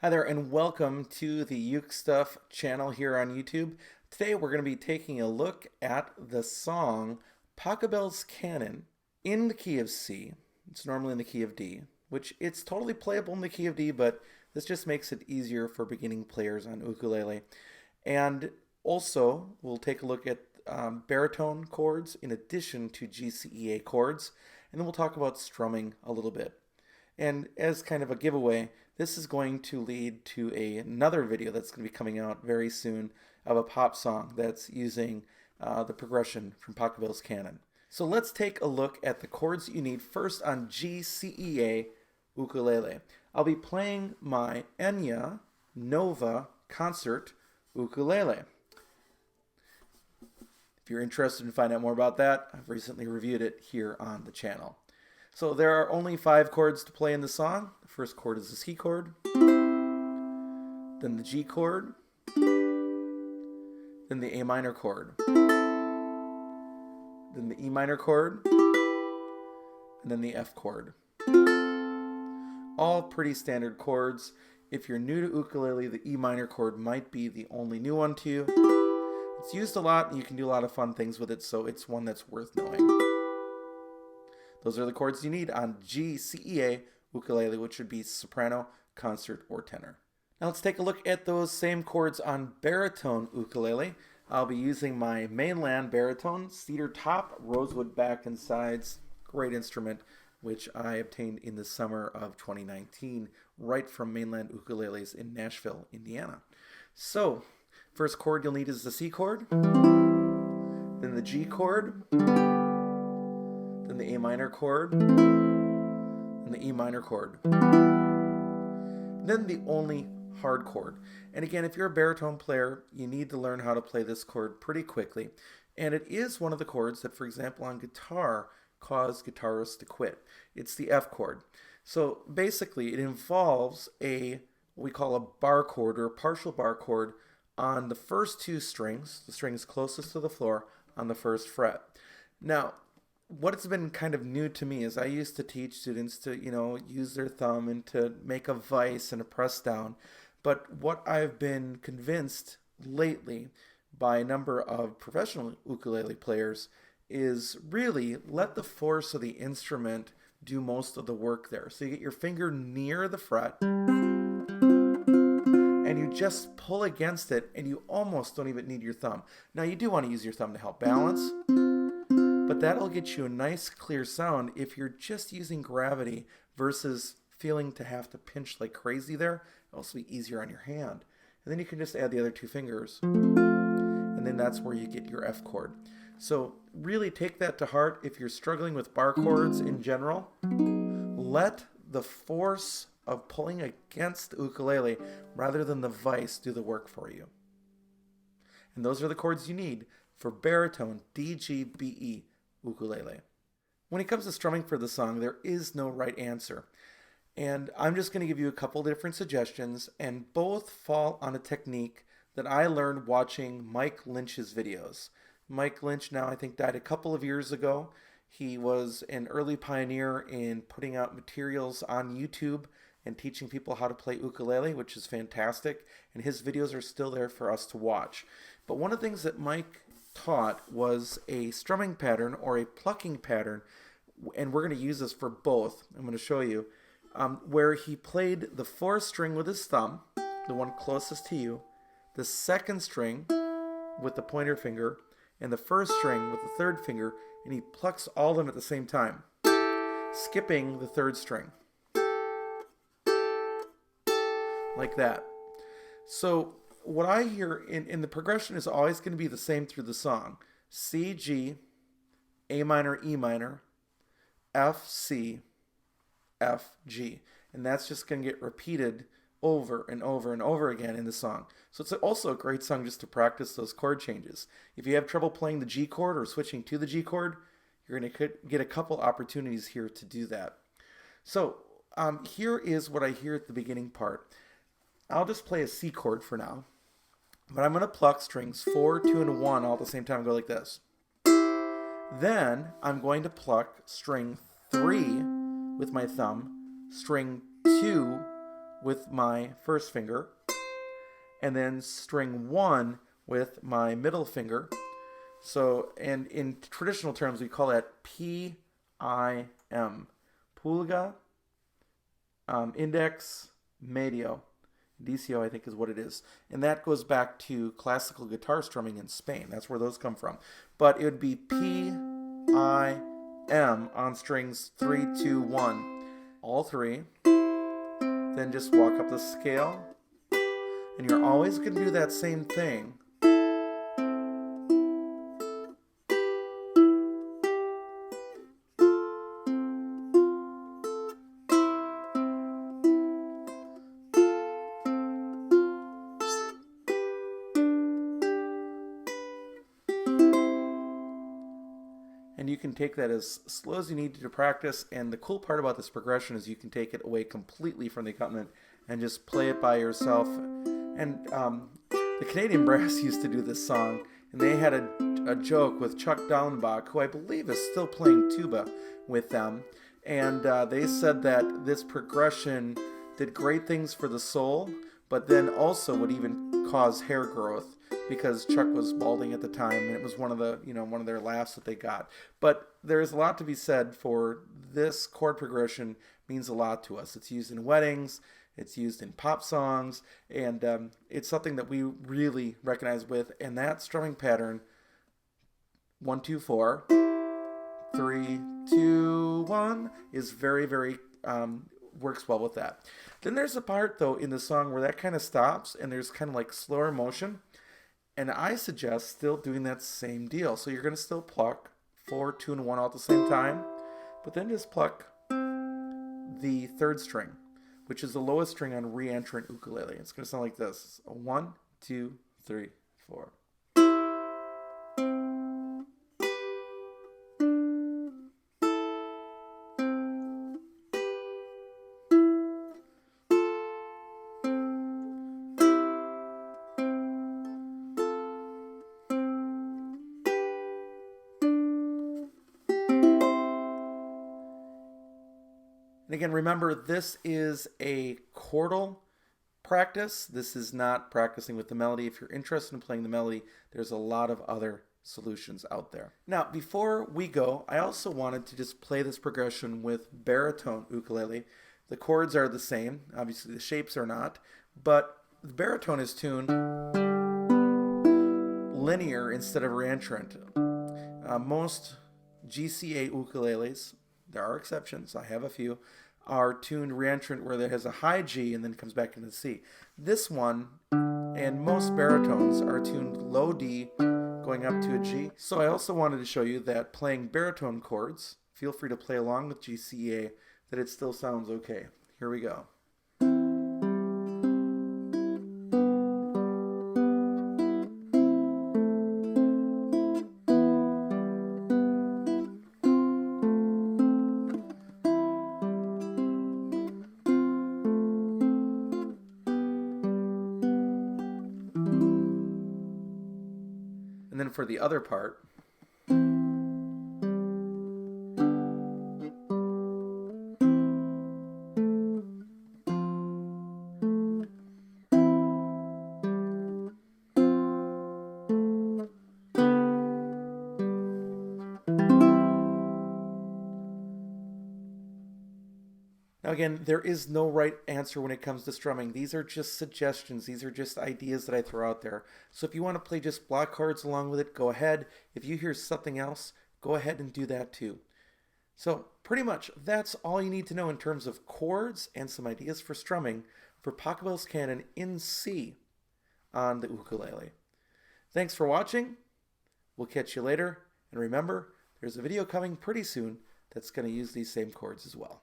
Hi there and welcome to the UkeStuff channel here on YouTube. Today we're going to be taking a look at the song Pachelbel's Canon in the key of C. It's normally in the key of D, which it's totally playable in the key of D, but this just makes it easier for beginning players on ukulele. And also we'll take a look at baritone chords in addition to GCEA chords, and then we'll talk about strumming a little bit. And as kind of a giveaway, this is going to lead to another video that's going to be coming out very soon of a pop song that's using the progression from Pachelbel's Canon. So let's take a look at the chords you need first on GCEA ukulele. I'll be playing my Enya Nova Concert ukulele. If you're interested in finding out more about that, I've recently reviewed it here on the channel. So there are only 5 chords to play in the song. The first chord is the C chord, then the G chord, then the A minor chord, then the E minor chord, and then the F chord. All pretty standard chords. If you're new to ukulele, the E minor chord might be the only new one to you. It's used a lot and you can do a lot of fun things with it, so it's one that's worth knowing. Those are the chords you need on GCEA ukulele, which would be soprano, concert, or tenor. Now let's take a look at those same chords on baritone ukulele. I'll be using my mainland baritone, cedar top, rosewood back and sides. Great instrument, which I obtained in the summer of 2019, right from Mainland Ukuleles in Nashville, Indiana. So, first chord you'll need is the C chord, then the G chord, then the A minor chord, and the E minor chord. Then the only hard chord. And again, if you're a baritone player, you need to learn how to play this chord pretty quickly. And it is one of the chords that, for example, on guitar, cause guitarists to quit. It's the F chord. So basically, it involves what we call a bar chord or a partial bar chord on the first 2 strings, the strings closest to the floor, on the first fret. Now, what's been kind of new to me is I used to teach students to, use their thumb and to make a vice and a press down. But what I've been convinced lately by a number of professional ukulele players is really let the force of the instrument do most of the work there. So you get your finger near the fret and you just pull against it and you almost don't even need your thumb. Now you do want to use your thumb to help balance, but that'll get you a nice clear sound if you're just using gravity versus feeling to have to pinch like crazy there. It'll also be easier on your hand. And then you can just add the other 2 fingers. And then that's where you get your F chord. So really take that to heart if you're struggling with bar chords in general. Let the force of pulling against the ukulele rather than the vice do the work for you. And those are the chords you need for baritone DGBE ukulele. When it comes to strumming for the song, there is no right answer. And I'm just going to give you a couple different suggestions, and both fall on a technique that I learned watching Mike Lynch's videos. Mike Lynch now I think died a couple of years ago. He was an early pioneer in putting out materials on YouTube and teaching people how to play ukulele, which is fantastic, and his videos are still there for us to watch. But one of the things that Mike taught was a strumming pattern or a plucking pattern, and we're going to use this for both. I'm going to show you where he played the 4th string with his thumb, the one closest to you, the 2nd string with the pointer finger, and the 1st string with the 3rd finger, and he plucks all of them at the same time, skipping the 3rd string. Like that. So what I hear in the progression is always going to be the same through the song. C, G, A minor, E minor, F, C, F, G. And that's just going to get repeated over and over and over again in the song. So it's also a great song just to practice those chord changes. If you have trouble playing the G chord or switching to the G chord, you're going to get a couple opportunities here to do that. So here is what I hear at the beginning part. I'll just play a C chord for now, but I'm going to pluck strings 4, 2, and 1 all at the same time and go like this. Then I'm going to pluck string 3 with my thumb, string 2 with my first finger, and then string 1 with my middle finger. So, and in traditional terms, we call that P-I-M. Pulga, index, medio. DCO, I think, is what it is. And that goes back to classical guitar strumming in Spain. That's where those come from. But it would be P-I-M on strings 3, 2, 1. All three. Then just walk up the scale. And you're always going to do that same thing. And you can take that as slow as you need to practice. And the cool part about this progression is you can take it away completely from the accompaniment and just play it by yourself. And the Canadian Brass used to do this song, and they had a joke with Chuck Dallenbach, who I believe is still playing tuba with them. And they said that this progression did great things for the soul, but then also would even cause hair growth, because Chuck was balding at the time, and it was one of their laughs that they got. But there's a lot to be said for this chord progression. Means a lot to us. It's used in weddings, it's used in pop songs, and it's something that we really recognize with. And that strumming pattern, 1, 2, 4, 3, 2, 1, is very, very works well with that. Then there's a part though in the song where that kind of stops, and there's kind of like slower motion. And I suggest still doing that same deal. So you're going to still pluck 4, 2, and 1 all at the same time, but then just pluck the third string, which is the lowest string on re-entrant ukulele. It's going to sound like this: 1, 2, 3, 4. And again, remember, this is a chordal practice. This is not practicing with the melody. If you're interested in playing the melody, there's a lot of other solutions out there. Now, before we go, I also wanted to just play this progression with baritone ukulele. The chords are the same. Obviously, the shapes are not. But the baritone is tuned linear instead of reentrant. Most GCEA ukuleles, there are exceptions, I have a few, are tuned reentrant where there has a high G and then comes back into the C. This one and most baritones are tuned low D going up to a G. So I also wanted to show you that playing baritone chords, feel free to play along with GCEA, that it still sounds okay. Here we go. And then for the other part, now again, there is no right answer when it comes to strumming. These are just suggestions. These are just ideas that I throw out there. So if you want to play just block chords along with it, go ahead. If you hear something else, go ahead and do that too. So pretty much that's all you need to know in terms of chords and some ideas for strumming for Pachelbel's Canon in C on the ukulele. Thanks for watching. We'll catch you later. And remember, there's a video coming pretty soon that's going to use these same chords as well.